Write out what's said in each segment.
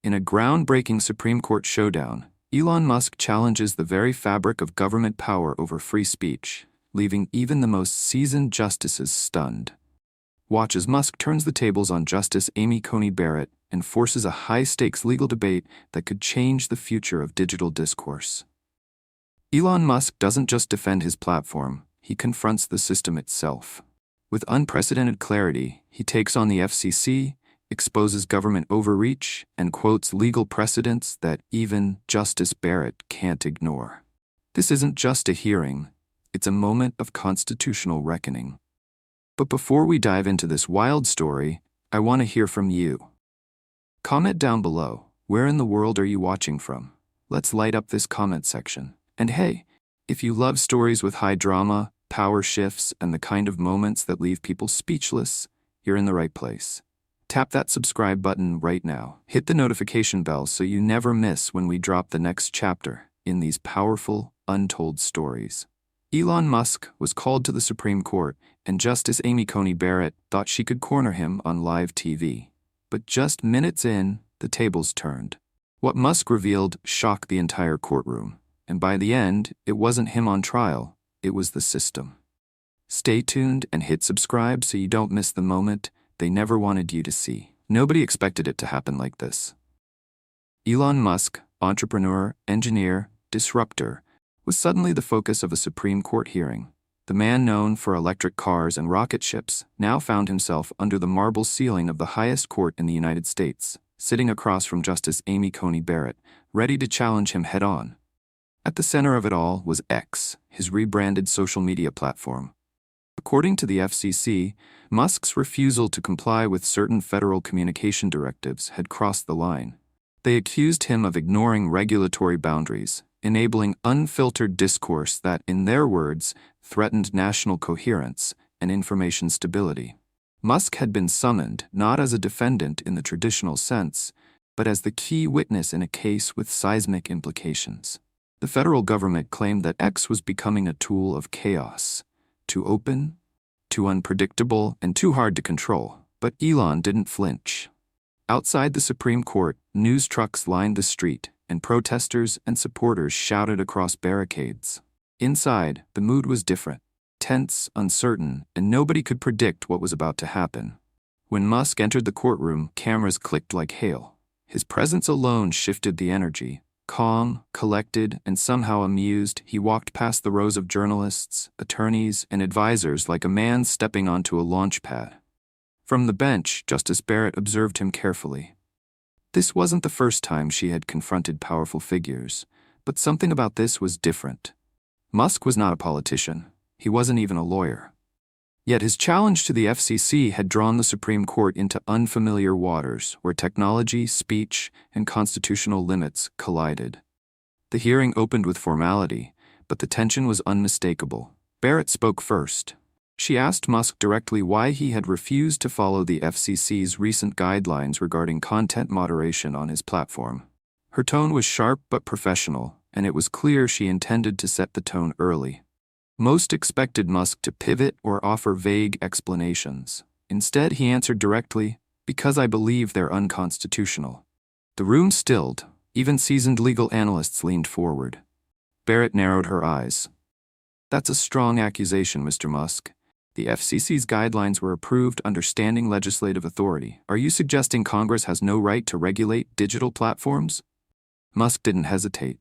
In a groundbreaking Supreme Court showdown, Elon Musk challenges the very fabric of government power over free speech, leaving even the most seasoned justices stunned. Watch as Musk turns the tables on Justice Amy Coney Barrett and forces a high-stakes legal debate that could change the future of digital discourse. Elon Musk doesn't just defend his platform, he confronts the system itself. With unprecedented clarity, he takes on the FCC, exposes government overreach, and quotes legal precedents that even Justice Barrett can't ignore. This isn't just a hearing, it's a moment of constitutional reckoning. But before we dive into this wild story, I want to hear from you. Comment down below, where in the world are you watching from? Let's light up this comment section. And hey, if you love stories with high drama, power shifts, and the kind of moments that leave people speechless, you're in the right place. Tap that subscribe button right now. Hit the notification bell so you never miss when we drop the next chapter in these powerful, untold stories. Elon Musk was called to the Supreme Court, and Justice Amy Coney Barrett thought she could corner him on live TV. But just minutes in, the tables turned. What Musk revealed shocked the entire courtroom, and by the end, it wasn't him on trial, it was the system. Stay tuned and hit subscribe so you don't miss the moment they never wanted you to see. Nobody expected it to happen like this. Elon Musk, entrepreneur, engineer, disruptor, was suddenly the focus of a Supreme Court hearing. The man known for electric cars and rocket ships now found himself under the marble ceiling of the highest court in the United States, sitting across from Justice Amy Coney Barrett, ready to challenge him head-on. At the center of it all was X, his rebranded social media platform. According to the FCC, Musk's refusal to comply with certain federal communication directives had crossed the line. They accused him of ignoring regulatory boundaries, enabling unfiltered discourse that, in their words, threatened national coherence and information stability. Musk had been summoned not as a defendant in the traditional sense, but as the key witness in a case with seismic implications. The federal government claimed that X was becoming a tool of chaos, too open, too unpredictable, and too hard to control. But Elon didn't flinch. Outside the Supreme Court, news trucks lined the street, and protesters and supporters shouted across barricades. Inside, the mood was different, tense, uncertain, and nobody could predict what was about to happen. When Musk entered the courtroom, cameras clicked like hail. His presence alone shifted the energy. Calm, collected, and somehow amused, he walked past the rows of journalists, attorneys, and advisors like a man stepping onto a launch pad. From the bench, Justice Barrett observed him carefully. This wasn't the first time she had confronted powerful figures, but something about this was different. Musk was not a politician. He wasn't even a lawyer. Yet his challenge to the FCC had drawn the Supreme Court into unfamiliar waters where technology, speech, and constitutional limits collided. The hearing opened with formality, but the tension was unmistakable. Barrett spoke first. She asked Musk directly why he had refused to follow the FCC's recent guidelines regarding content moderation on his platform. Her tone was sharp but professional, and it was clear she intended to set the tone early. Most expected Musk to pivot or offer vague explanations. Instead, he answered directly, "Because I believe they're unconstitutional." The room stilled. Even seasoned legal analysts leaned forward. Barrett narrowed her eyes. "That's a strong accusation, Mr. Musk. The FCC's guidelines were approved under standing legislative authority. Are you suggesting Congress has no right to regulate digital platforms?" Musk didn't hesitate.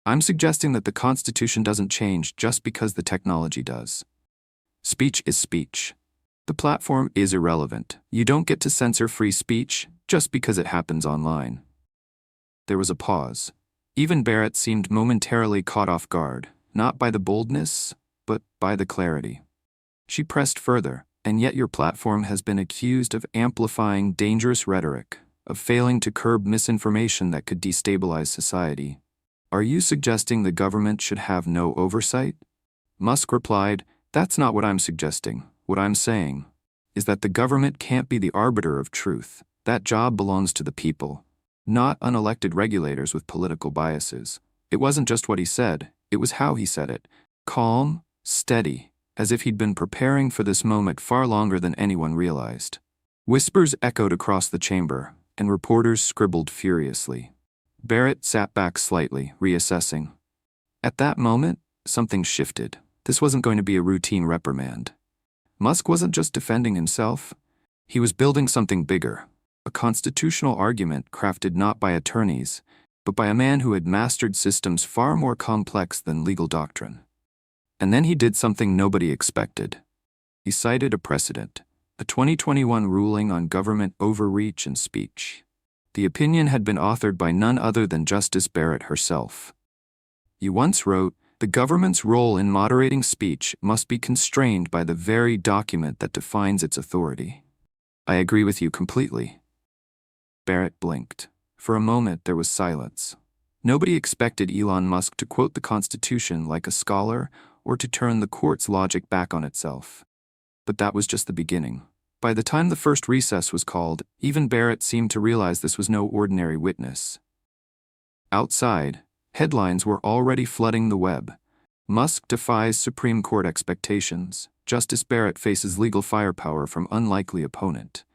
"I'm suggesting that the Constitution doesn't change just because the technology does. Speech is speech. The platform is irrelevant. You don't get to censor free speech just because it happens online." There was a pause. Even Barrett seemed momentarily caught off guard, not by the boldness, but by the clarity. She pressed further, "And yet your platform has been accused of amplifying dangerous rhetoric, of failing to curb misinformation that could destabilize society. Are you suggesting the government should have no oversight?" Musk replied, "That's not what I'm suggesting. What I'm saying is that the government can't be the arbiter of truth. That job belongs to the people, not unelected regulators with political biases." It wasn't just what he said, it was how he said it. Calm, steady, as if he'd been preparing for this moment far longer than anyone realized. Whispers echoed across the chamber. and reporters scribbled furiously. Barrett sat back slightly, reassessing. At that moment, something shifted. This wasn't going to be a routine reprimand. Musk wasn't just defending himself. He was building something bigger, a constitutional argument crafted not by attorneys, but by a man who had mastered systems far more complex than legal doctrine. And then he did something nobody expected. He cited a precedent, a 2021 ruling on government overreach and speech. The opinion had been authored by none other than Justice Barrett herself. You once wrote, "The government's role in moderating speech must be constrained by the very document that defines its authority." I agree with you completely. Barrett blinked. For a moment there was silence. Nobody expected Elon Musk to quote the Constitution like a scholar or to turn the court's logic back on itself. But that was just the beginning. By the time the first recess was called, even Barrett seemed to realize this was no ordinary witness. Outside, headlines were already flooding the web. Musk defies Supreme Court expectations. Justice Barrett faces legal firepower from unlikely opponent.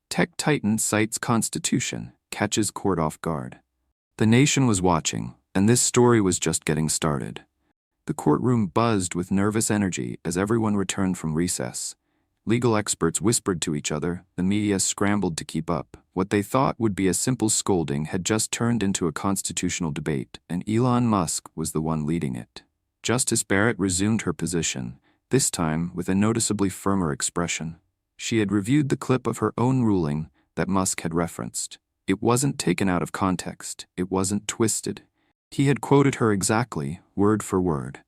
Tech titan cites Constitution, catches court off guard. The nation was watching, and this story was just getting started. The courtroom buzzed with nervous energy as everyone returned from recess. Legal experts whispered to each other, the media scrambled to keep up. What they thought would be a simple scolding had just turned into a constitutional debate, and Elon Musk was the one leading it. Justice Barrett resumed her position, this time with a noticeably firmer expression. She had reviewed the clip of her own ruling that Musk had referenced. It wasn't taken out of context. It wasn't twisted. He had quoted her exactly, word for word.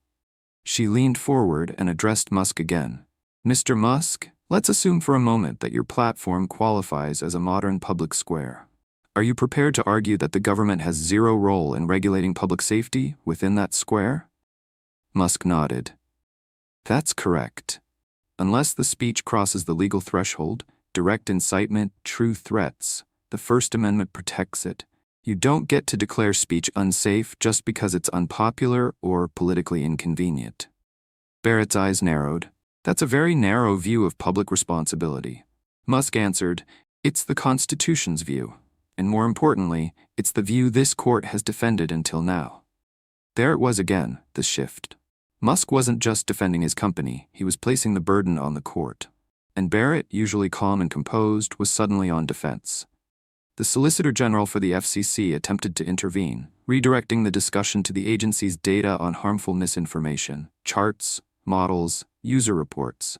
She leaned forward and addressed Musk again. "Mr. Musk, let's assume for a moment that your platform qualifies as a modern public square. Are you prepared to argue that the government has zero role in regulating public safety within that square?" Musk nodded. "That's correct. Unless the speech crosses the legal threshold, direct incitement, true threats, the First Amendment protects it. You don't get to declare speech unsafe just because it's unpopular or politically inconvenient." Barrett's eyes narrowed. "That's a very narrow view of public responsibility." Musk answered, "It's the Constitution's view. And more importantly, it's the view this court has defended until now." There it was again, the shift. Musk wasn't just defending his company, he was placing the burden on the court. And Barrett, usually calm and composed, was suddenly on defense. The Solicitor General for the FCC attempted to intervene, redirecting the discussion to the agency's data on harmful misinformation, charts, models, user reports.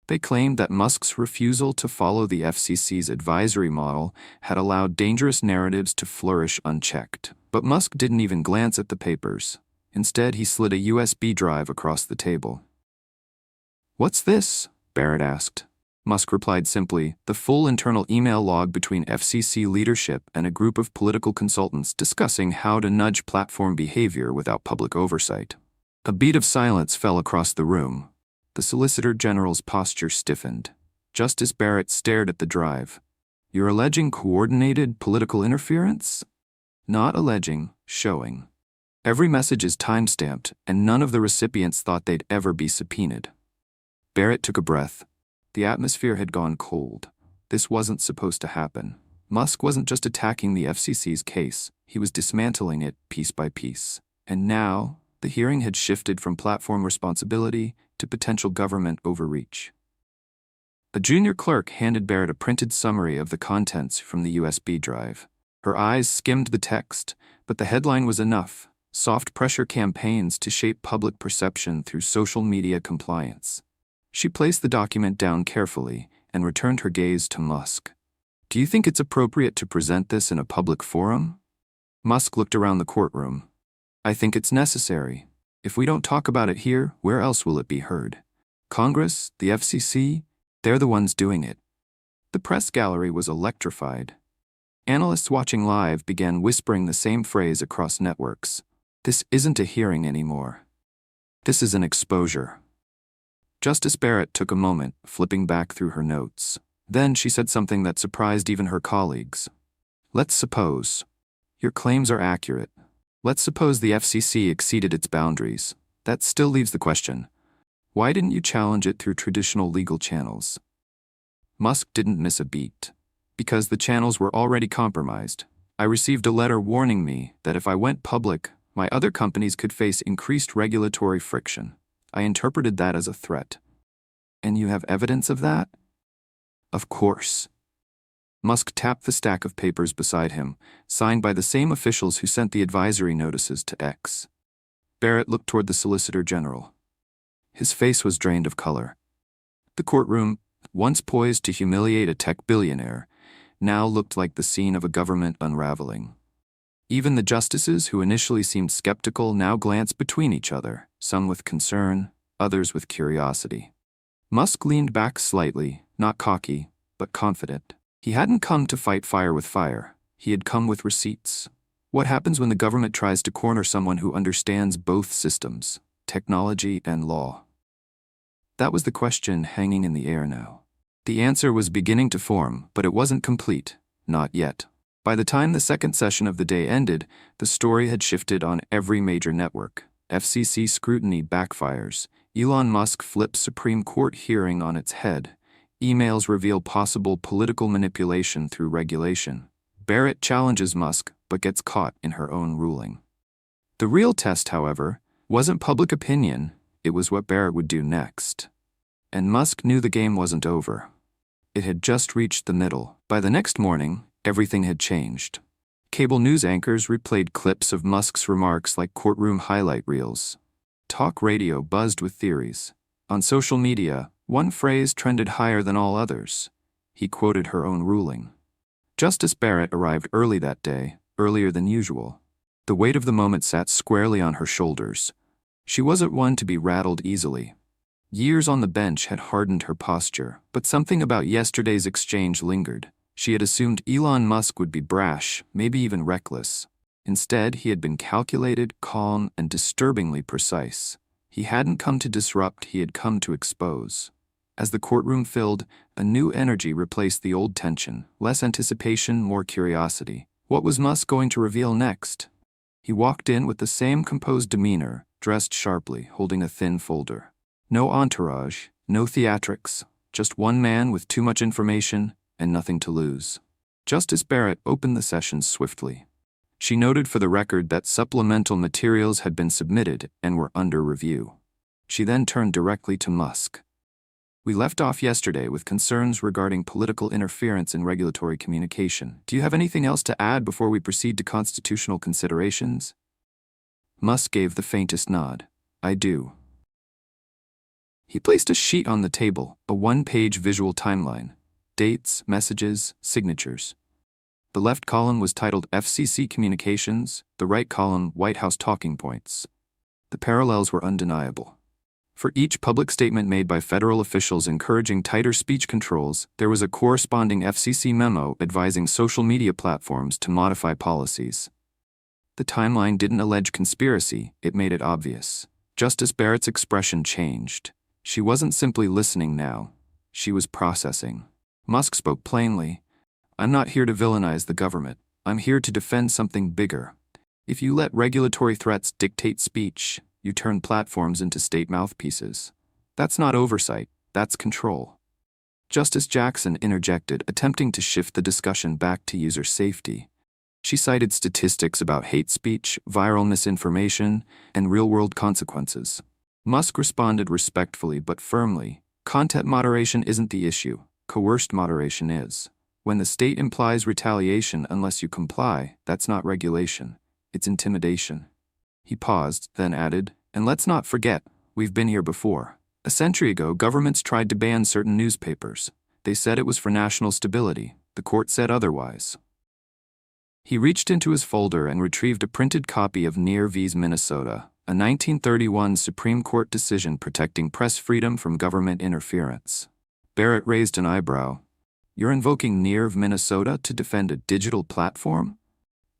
They claimed that Musk's refusal to follow the FCC's advisory model had allowed dangerous narratives to flourish unchecked. But Musk didn't even glance at the papers. Instead, he slid a USB drive across the table. "What's this?" Barrett asked. Musk replied simply, "The full internal email log between FCC leadership and a group of political consultants discussing how to nudge platform behavior without public oversight." A beat of silence fell across the room. The Solicitor General's posture stiffened. Justice Barrett stared at the drive. "You're alleging coordinated political interference?" "Not alleging, showing. Every message is time-stamped, and none of the recipients thought they'd ever be subpoenaed." Barrett took a breath. The atmosphere had gone cold. This wasn't supposed to happen. Musk wasn't just attacking the FCC's case, he was dismantling it piece by piece. And now, the hearing had shifted from platform responsibility to potential government overreach. A junior clerk handed Barrett a printed summary of the contents from the USB drive. Her eyes skimmed the text, but the headline was enough: soft pressure campaigns to shape public perception through social media compliance. She placed the document down carefully and returned her gaze to Musk. "Do you think it's appropriate to present this in a public forum?" Musk looked around the courtroom. "I think it's necessary. If we don't talk about it here, where else will it be heard? Congress, the FCC, they're the ones doing it." The press gallery was electrified. Analysts watching live began whispering the same phrase across networks. "This isn't a hearing anymore. This is an exposure." Justice Barrett took a moment, flipping back through her notes. Then she said something that surprised even her colleagues. "Let's suppose your claims are accurate. Let's suppose the FCC exceeded its boundaries. That still leaves the question, why didn't you challenge it through traditional legal channels?" Musk didn't miss a beat. Because the channels were already compromised. I received a letter warning me that if I went public, my other companies could face increased regulatory friction. I interpreted that as a threat. And you have evidence of that? Of course. Musk tapped the stack of papers beside him, signed by the same officials who sent the advisory notices to X. Barrett looked toward the Solicitor General. His face was drained of color. The courtroom, once poised to humiliate a tech billionaire, now looked like the scene of a government unraveling. Even the justices who initially seemed skeptical now glanced between each other, some with concern, others with curiosity. Musk leaned back slightly, not cocky, but confident. He hadn't come to fight fire with fire. He had come with receipts. What happens when the government tries to corner someone who understands both systems, technology and law? That was the question hanging in the air now. The answer was beginning to form, but it wasn't complete. Not yet. By the time the second session of the day ended, the story had shifted on every major network. FCC scrutiny backfires. Elon Musk flips Supreme Court hearing on its head. Emails reveal possible political manipulation through regulation. Barrett challenges Musk, but gets caught in her own ruling. The real test, however, wasn't public opinion, it was what Barrett would do next. And Musk knew the game wasn't over. It had just reached the middle. By the next morning, everything had changed. Cable news anchors replayed clips of Musk's remarks like courtroom highlight reels. Talk radio buzzed with theories. On social media, one phrase trended higher than all others. He quoted her own ruling. Justice Barrett arrived early that day, earlier than usual. The weight of the moment sat squarely on her shoulders. She wasn't one to be rattled easily. Years on the bench had hardened her posture, but something about yesterday's exchange lingered. She had assumed Elon Musk would be brash, maybe even reckless. Instead, he had been calculated, calm, and disturbingly precise. He hadn't come to disrupt, he had come to expose. As the courtroom filled, a new energy replaced the old tension, less anticipation, more curiosity. What was Musk going to reveal next? He walked in with the same composed demeanor, dressed sharply, holding a thin folder. No entourage, no theatrics, just one man with too much information and nothing to lose. Justice Barrett opened the session swiftly. She noted for the record that supplemental materials had been submitted and were under review. She then turned directly to Musk. We left off yesterday with concerns regarding political interference in regulatory communication. Do you have anything else to add before we proceed to constitutional considerations? Musk gave the faintest nod. I do. He placed a sheet on the table, a one-page visual timeline. Dates, messages, signatures. The left column was titled FCC Communications, the right column White House Talking Points. The parallels were undeniable. For each public statement made by federal officials encouraging tighter speech controls, there was a corresponding FCC memo advising social media platforms to modify policies. The timeline didn't allege conspiracy, it made it obvious. Justice Barrett's expression changed. She wasn't simply listening now. She was processing. Musk spoke plainly. I'm not here to villainize the government. I'm here to defend something bigger. If you let regulatory threats dictate speech, you turn platforms into state mouthpieces. That's not oversight, that's control. Justice Jackson interjected, attempting to shift the discussion back to user safety. She cited statistics about hate speech, viral misinformation, and real-world consequences. Musk responded respectfully but firmly. Content moderation isn't the issue. Coerced moderation is. When the state implies retaliation unless you comply, that's not regulation. It's intimidation. He paused, then added, and let's not forget, we've been here before. A century ago, governments tried to ban certain newspapers. They said it was for national stability. The court said otherwise. He reached into his folder and retrieved a printed copy of Neer vs. Minnesota, a 1931 Supreme Court decision protecting press freedom from government interference. Barrett raised an eyebrow. You're invoking Neer v. Minnesota to defend a digital platform?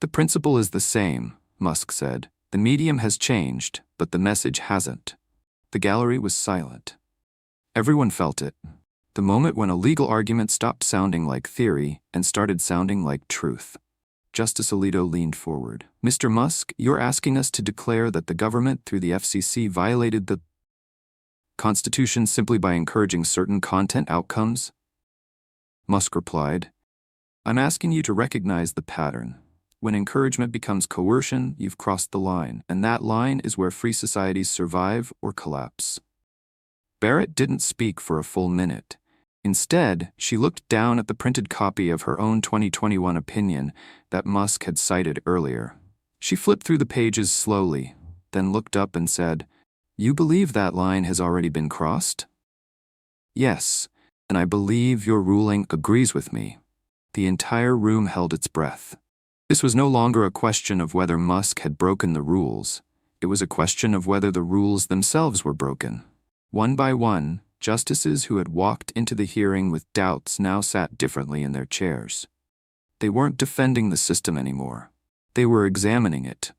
The principle is the same, Musk said. The medium has changed, but the message hasn't. The gallery was silent. Everyone felt it. The moment when a legal argument stopped sounding like theory and started sounding like truth. Justice Alito leaned forward. Mr. Musk, you're asking us to declare that the government, through the FCC, violated the Constitution simply by encouraging certain content outcomes? Musk replied, I'm asking you to recognize the pattern. When encouragement becomes coercion, you've crossed the line, and that line is where free societies survive or collapse. Barrett didn't speak for a full minute. Instead, she looked down at the printed copy of her own 2021 opinion that Musk had cited earlier. She flipped through the pages slowly, then looked up and said, "You believe that line has already been crossed?" "Yes, and I believe your ruling agrees with me." The entire room held its breath. This was no longer a question of whether Musk had broken the rules. It was a question of whether the rules themselves were broken. One by one, justices who had walked into the hearing with doubts now sat differently in their chairs. They weren't defending the system anymore. They were examining it.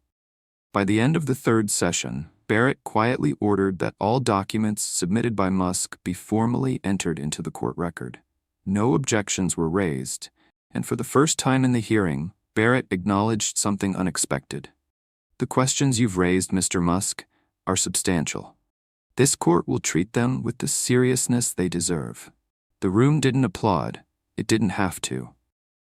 By the end of the third session, Barrett quietly ordered that all documents submitted by Musk be formally entered into the court record. No objections were raised, and for the first time in the hearing, Barrett acknowledged something unexpected. "The questions you've raised, Mr. Musk, are substantial. This court will treat them with the seriousness they deserve." The room didn't applaud. It didn't have to.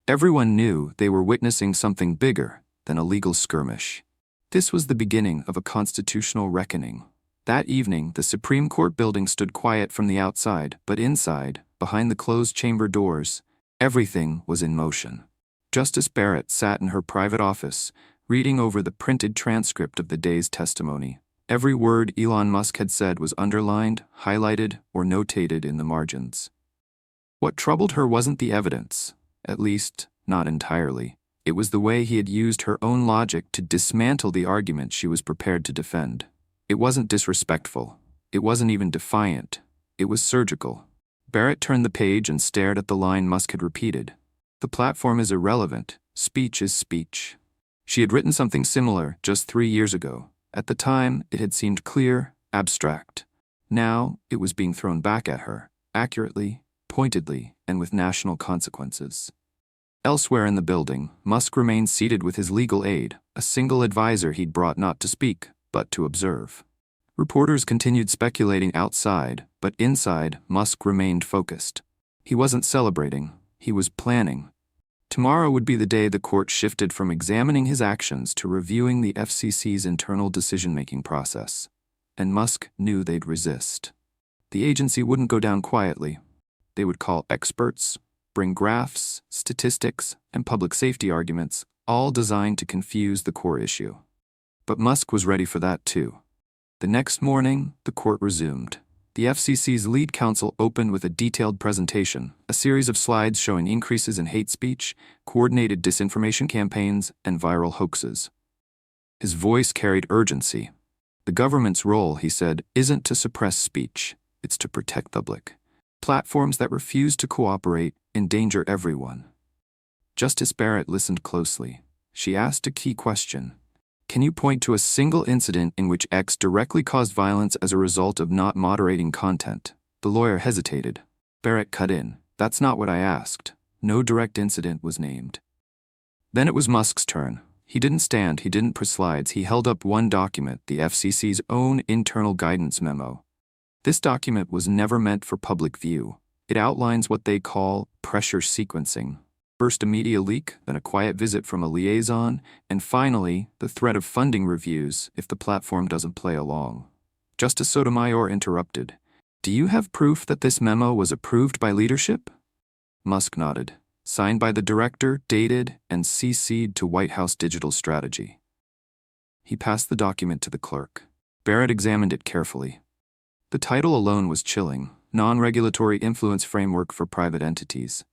Everyone knew they were witnessing something bigger than a legal skirmish. This was the beginning of a constitutional reckoning. That evening, the Supreme Court building stood quiet from the outside, but inside, behind the closed chamber doors, everything was in motion. Justice Barrett sat in her private office, reading over the printed transcript of the day's testimony. Every word Elon Musk had said was underlined, highlighted, or notated in the margins. What troubled her wasn't the evidence, at least, not entirely. It was the way he had used her own logic to dismantle the argument she was prepared to defend. It wasn't disrespectful. It wasn't even defiant. It was surgical. Barrett turned the page and stared at the line Musk had repeated. "The platform is irrelevant. Speech is speech." She had written something similar just 3 years ago. At the time, it had seemed clear, abstract. Now, it was being thrown back at her, accurately, pointedly, and with national consequences. Elsewhere in the building, Musk remained seated with his legal aide, a single advisor he'd brought not to speak, but to observe. Reporters continued speculating outside, but inside, Musk remained focused. He wasn't celebrating, he was planning. Tomorrow would be the day the court shifted from examining his actions to reviewing the FCC's internal decision-making process. And Musk knew they'd resist. The agency wouldn't go down quietly. They would call experts, bring graphs, statistics, and public safety arguments, all designed to confuse the core issue. But Musk was ready for that too. The next morning, the court resumed. The FCC's lead counsel opened with a detailed presentation, a series of slides showing increases in hate speech, coordinated disinformation campaigns, and viral hoaxes. His voice carried urgency. "The government's role," he said, "isn't to suppress speech, it's to protect the public. Platforms that refuse to cooperate endanger everyone." Justice Barrett listened closely. She asked a key question. "Can you point to a single incident in which X directly caused violence as a result of not moderating content?" The lawyer hesitated. Barrett cut in. "That's not what I asked. No direct incident was named." Then it was Musk's turn. He didn't stand, he didn't press slides, he held up one document, the FCC's own internal guidance memo. This document was never meant for public view. It outlines what they call pressure sequencing. First a media leak, then a quiet visit from a liaison, and finally, the threat of funding reviews if the platform doesn't play along. Justice Sotomayor interrupted. "Do you have proof that this memo was approved by leadership?" Musk nodded. "Signed by the director, dated, and CC'd to White House Digital Strategy." He passed the document to the clerk. Barrett examined it carefully. The title alone was chilling: Non-Regulatory Influence Framework for Private Entities.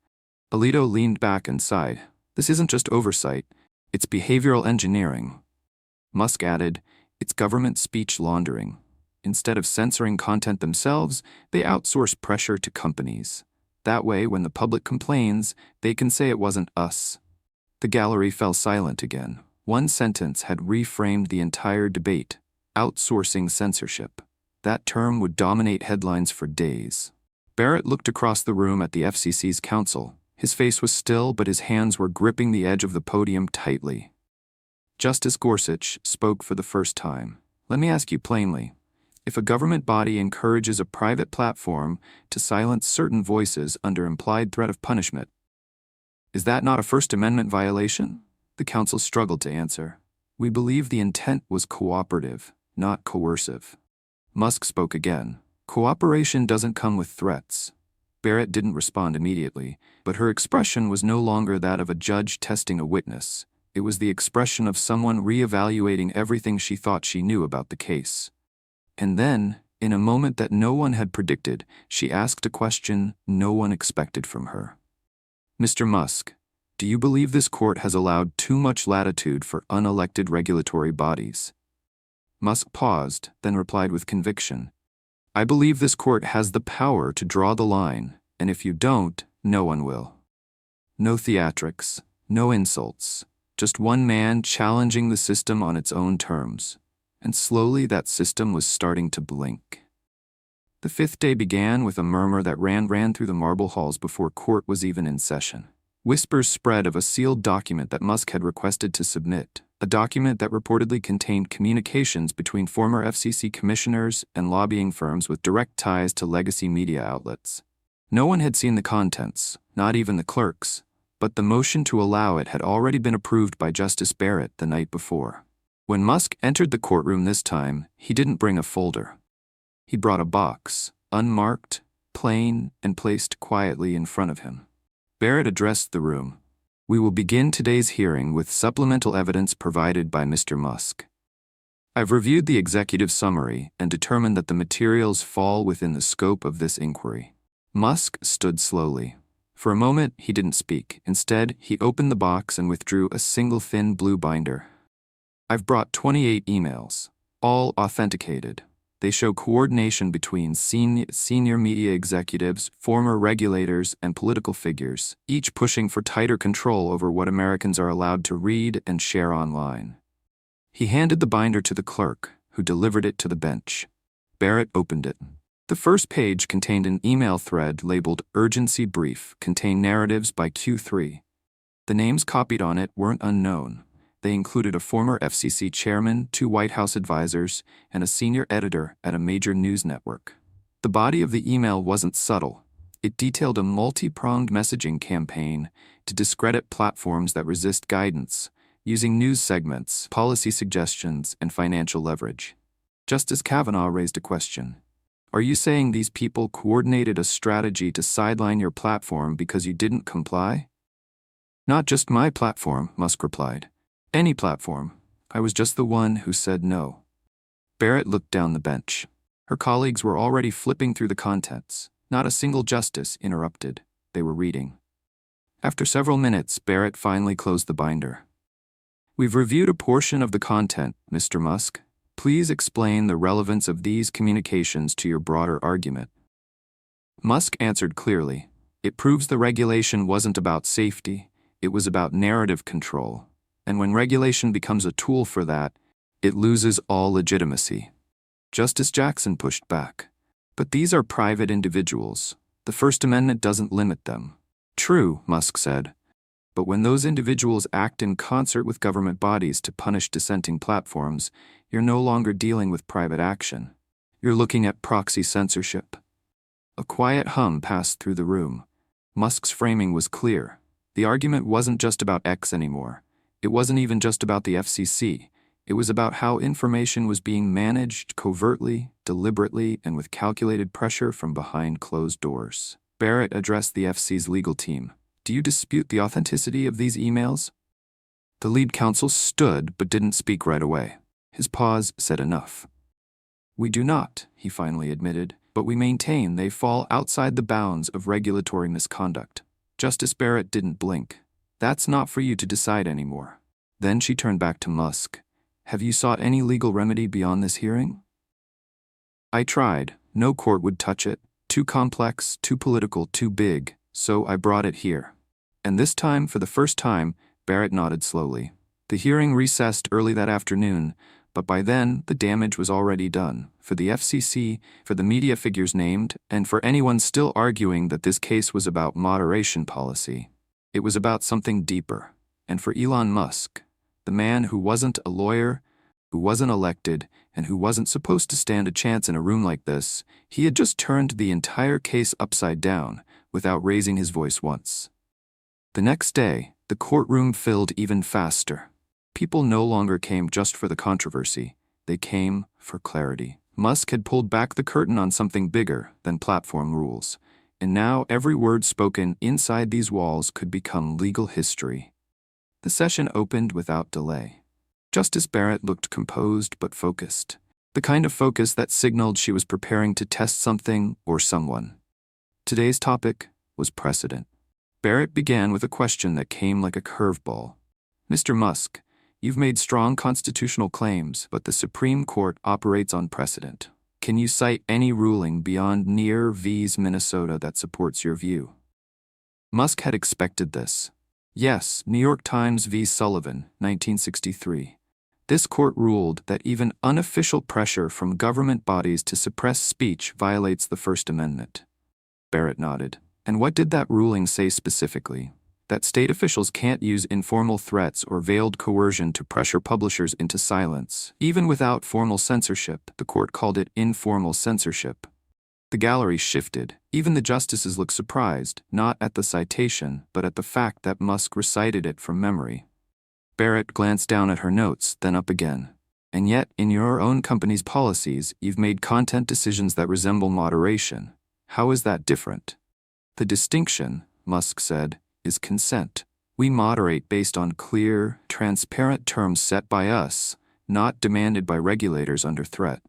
Alito leaned back and sighed. "This isn't just oversight, it's behavioral engineering." Musk added, "It's government speech laundering. Instead of censoring content themselves, they outsource pressure to companies. That way, when the public complains, they can say it wasn't us." The gallery fell silent again. One sentence had reframed the entire debate: outsourcing censorship. That term would dominate headlines for days. Barrett looked across the room at the FCC's counsel. His face was still, but his hands were gripping the edge of the podium tightly. Justice Gorsuch spoke for the first time. "Let me ask you plainly. If a government body encourages a private platform to silence certain voices under implied threat of punishment, Is that not a First Amendment violation? The counsel struggled to answer. We believe the intent was cooperative, not coercive. Musk spoke again. Cooperation doesn't come with threats. Barrett didn't respond immediately, but her expression was no longer that of a judge testing a witness. It was the expression of someone reevaluating everything she thought she knew about the case. And then, in a moment that no one had predicted, she asked a question no one expected from her. Mr. Musk, do you believe this court has allowed too much latitude for unelected regulatory bodies? Musk paused, then replied with conviction. I believe this court has the power to draw the line, and if you don't, no one will. No theatrics, no insults, just one man challenging the system on its own terms. And slowly that system was starting to blink. The fifth day began with a murmur that ran through the marble halls before court was even in session. Whispers spread of a sealed document that Musk had requested to submit, a document that reportedly contained communications between former FCC commissioners and lobbying firms with direct ties to legacy media outlets. No one had seen the contents, not even the clerks, but the motion to allow it had already been approved by Justice Barrett the night before. When Musk entered the courtroom this time, he didn't bring a folder. He brought a box, unmarked, plain, and placed quietly in front of him. Barrett addressed the room. We will begin today's hearing with supplemental evidence provided by Mr. Musk. I've reviewed the executive summary and determined that the materials fall within the scope of this inquiry. Musk stood slowly. For a moment, he didn't speak. Instead, he opened the box and withdrew a single thin blue binder. I've brought 28 emails, all authenticated. They show coordination between senior media executives, former regulators, and political figures, each pushing for tighter control over what Americans are allowed to read and share online. He handed the binder to the clerk, who delivered it to the bench. Barrett opened it. The first page contained an email thread labeled Urgency Brief, contained narratives by Q3. The names copied on it weren't unknown. They included a former FCC chairman, 2 White House advisors, and a senior editor at a major news network. The body of the email wasn't subtle. It detailed a multi-pronged messaging campaign to discredit platforms that resist guidance, using news segments, policy suggestions, and financial leverage. Justice Kavanaugh raised a question. Are you saying these people coordinated a strategy to sideline your platform because you didn't comply? Not just my platform, Musk replied. Any platform. I was just the one who said no. Barrett looked down the bench. Her colleagues were already flipping through the contents. Not a single justice interrupted. They were reading. After several minutes, Barrett finally closed the binder. We've reviewed a portion of the content, Mr. Musk. Please explain the relevance of these communications to your broader argument. Musk answered clearly. It proves the regulation wasn't about safety. It was about narrative control. And when regulation becomes a tool for that, it loses all legitimacy. Justice Jackson pushed back. But these are private individuals. The First Amendment doesn't limit them. True, Musk said. But when those individuals act in concert with government bodies to punish dissenting platforms, you're no longer dealing with private action. You're looking at proxy censorship. A quiet hum passed through the room. Musk's framing was clear. The argument wasn't just about X anymore. It wasn't even just about the FCC. It was about how information was being managed covertly, deliberately, and with calculated pressure from behind closed doors. Barrett addressed the FCC's legal team. Do you dispute the authenticity of these emails? The lead counsel stood but didn't speak right away. His pause said enough. We do not, he finally admitted, but we maintain they fall outside the bounds of regulatory misconduct. Justice Barrett didn't blink. That's not for you to decide anymore. Then she turned back to Musk. Have you sought any legal remedy beyond this hearing? I tried. No court would touch it. Too complex, too political, too big. So I brought it here. And this time, for the first time, Barrett nodded slowly. The hearing recessed early that afternoon, but by then, the damage was already done. For the FCC, for the media figures named, and for anyone still arguing that this case was about moderation policy. It was about something deeper. And for Elon Musk, the man who wasn't a lawyer, who wasn't elected, and who wasn't supposed to stand a chance in a room like this, he had just turned the entire case upside down without raising his voice once. The next day, the courtroom filled even faster. People no longer came just for the controversy. They came for clarity. Musk had pulled back the curtain on something bigger than platform rules, and now every word spoken inside these walls could become legal history. The session opened without delay. Justice Barrett looked composed but focused, the kind of focus that signaled she was preparing to test something or someone. Today's topic was precedent. Barrett began with a question that came like a curveball. Mr. Musk, you've made strong constitutional claims, but the Supreme Court operates on precedent. Can you cite any ruling beyond Neer vs. Minnesota that supports your view? Musk had expected this. Yes, New York Times v. Sullivan, 1963. This court ruled that even unofficial pressure from government bodies to suppress speech violates the First Amendment. Barrett nodded. And what did that ruling say specifically? That state officials can't use informal threats or veiled coercion to pressure publishers into silence. Even without formal censorship, the court called it informal censorship. The gallery shifted. Even the justices looked surprised, not at the citation, but at the fact that Musk recited it from memory. Barrett glanced down at her notes, then up again. And yet, in your own company's policies, you've made content decisions that resemble moderation. How is that different? The distinction, Musk said, is consent. We moderate based on clear, transparent terms set by us, not demanded by regulators under threat.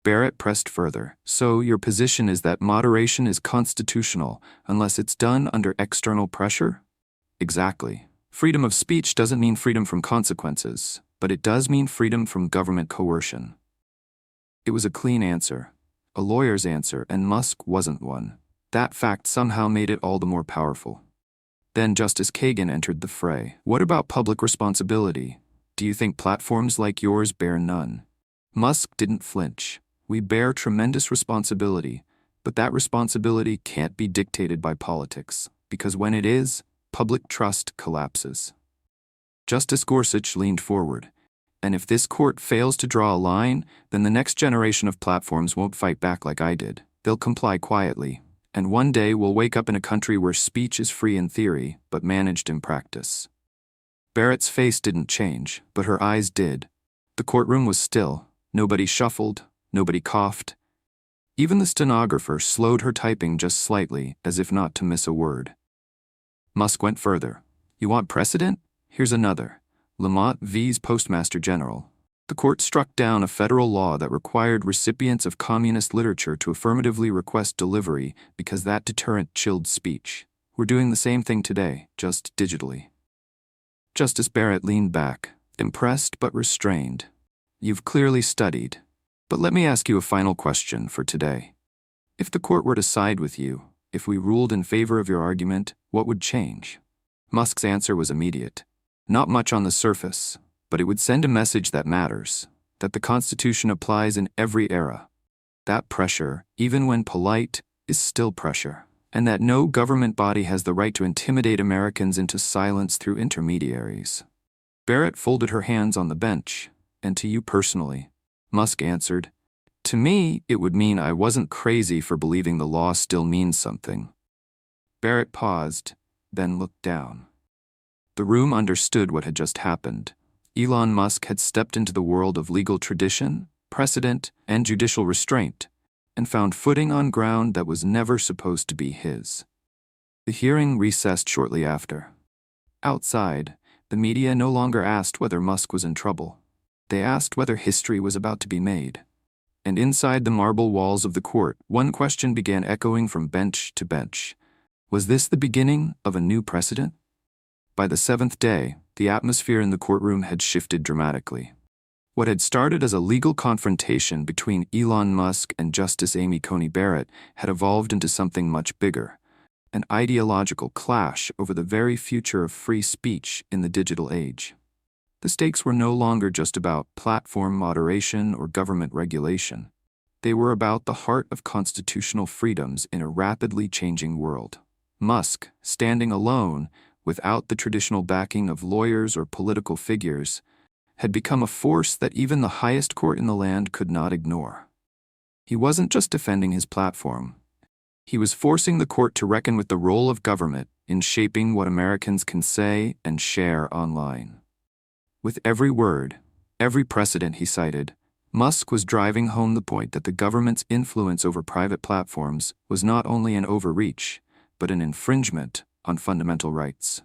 Barrett pressed further. So your position is that moderation is constitutional unless it's done under external pressure? Exactly. Freedom of speech doesn't mean freedom from consequences, but it does mean freedom from government coercion. It was a clean answer, a lawyer's answer, and Musk wasn't one. That fact somehow made it all the more powerful. Then Justice Kagan entered the fray. What about public responsibility? Do you think platforms like yours bear none? Musk didn't flinch. We bear tremendous responsibility, but that responsibility can't be dictated by politics, because when it is, public trust collapses. Justice Gorsuch leaned forward. And if this court fails to draw a line, then the next generation of platforms won't fight back like I did. They'll comply quietly. And one day we'll wake up in a country where speech is free in theory, but managed in practice. Barrett's face didn't change, but her eyes did. The courtroom was still. Nobody shuffled, nobody coughed. Even the stenographer slowed her typing just slightly, as if not to miss a word. Musk went further. You want precedent? Here's another. Lamont v's Postmaster General. The court struck down a federal law that required recipients of communist literature to affirmatively request delivery because that deterrent chilled speech. We're doing the same thing today, just digitally. Justice Barrett leaned back, impressed but restrained. You've clearly studied. But let me ask you a final question for today. If the court were to side with you, if we ruled in favor of your argument, what would change? Musk's answer was immediate. Not much on the surface, but it would send a message that matters, that the Constitution applies in every era. That pressure, even when polite, is still pressure, and that no government body has the right to intimidate Americans into silence through intermediaries. Barrett folded her hands on the bench. And to you personally? Musk answered. To me, it would mean I wasn't crazy for believing the law still means something. Barrett paused, then looked down. The room understood what had just happened. Elon Musk had stepped into the world of legal tradition, precedent, and judicial restraint, and found footing on ground that was never supposed to be his. The hearing recessed shortly after. Outside, the media no longer asked whether Musk was in trouble. They asked whether history was about to be made. And inside the marble walls of the court, one question began echoing from bench to bench. Was this the beginning of a new precedent? By the seventh day, the atmosphere in the courtroom had shifted dramatically. What had started as a legal confrontation between Elon Musk and Justice Amy Coney Barrett had evolved into something much bigger, an ideological clash over the very future of free speech in the digital age. The stakes were no longer just about platform moderation or government regulation. They were about the heart of constitutional freedoms in a rapidly changing world. Musk, standing alone, without the traditional backing of lawyers or political figures, had become a force that even the highest court in the land could not ignore. He wasn't just defending his platform. He was forcing the court to reckon with the role of government in shaping what Americans can say and share online. With every word, every precedent he cited, Musk was driving home the point that the government's influence over private platforms was not only an overreach, but an infringement on fundamental rights.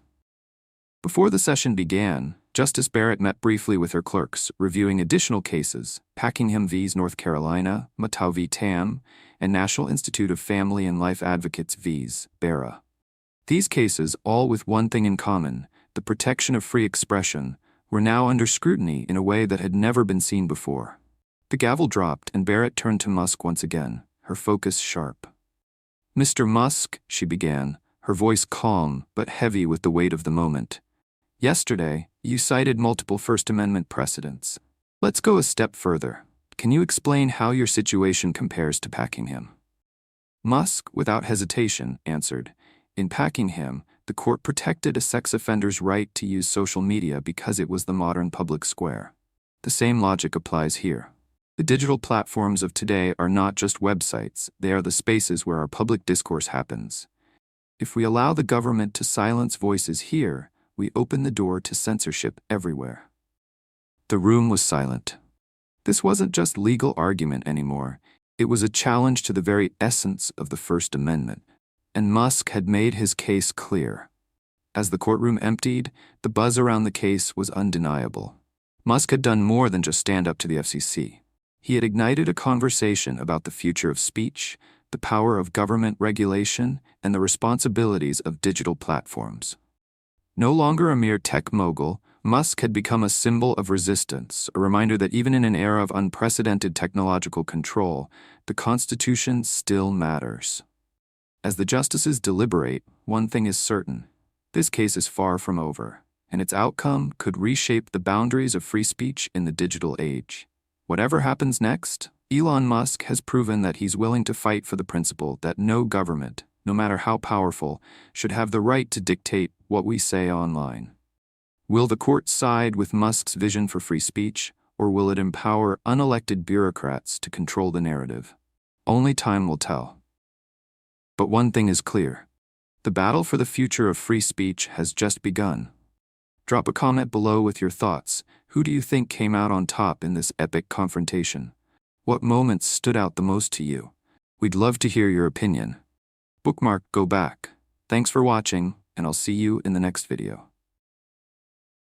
Before the session began, Justice Barrett met briefly with her clerks, reviewing additional cases: Packingham v. North Carolina, Matau v. Tam, and National Institute of Family and Life Advocates v. Barra. These cases, all with one thing in common, the protection of free expression, were now under scrutiny in a way that had never been seen before. The gavel dropped and Barrett turned to Musk once again, her focus sharp. "Mr. Musk," she began, her voice calm but heavy with the weight of the moment. "Yesterday, you cited multiple First Amendment precedents. Let's go a step further. Can you explain how your situation compares to Packingham?" Musk, without hesitation, answered, "In Packingham, the court protected a sex offender's right to use social media because it was the modern public square. The same logic applies here. The digital platforms of today are not just websites, they are the spaces where our public discourse happens. If we allow the government to silence voices here, we open the door to censorship everywhere." The room was silent. This wasn't just legal argument anymore, it was a challenge to the very essence of the First Amendment, and Musk had made his case clear. As the courtroom emptied, the buzz around the case was undeniable. Musk had done more than just stand up to the FCC. He had ignited a conversation about the future of speech, the power of government regulation, and the responsibilities of digital platforms. No longer a mere tech mogul, Musk had become a symbol of resistance, a reminder that even in an era of unprecedented technological control, the Constitution still matters. As the justices deliberate, one thing is certain: this case is far from over, and its outcome could reshape the boundaries of free speech in the digital age. Whatever happens next, Elon Musk has proven that he's willing to fight for the principle that no government, no matter how powerful, should have the right to dictate what we say online. Will the court side with Musk's vision for free speech, or will it empower unelected bureaucrats to control the narrative? Only time will tell. But one thing is clear: the battle for the future of free speech has just begun. Drop a comment below with your thoughts. Who do you think came out on top in this epic confrontation? What moments stood out the most to you? We'd love to hear your opinion. Bookmark Go Back. Thanks for watching, and I'll see you in the next video.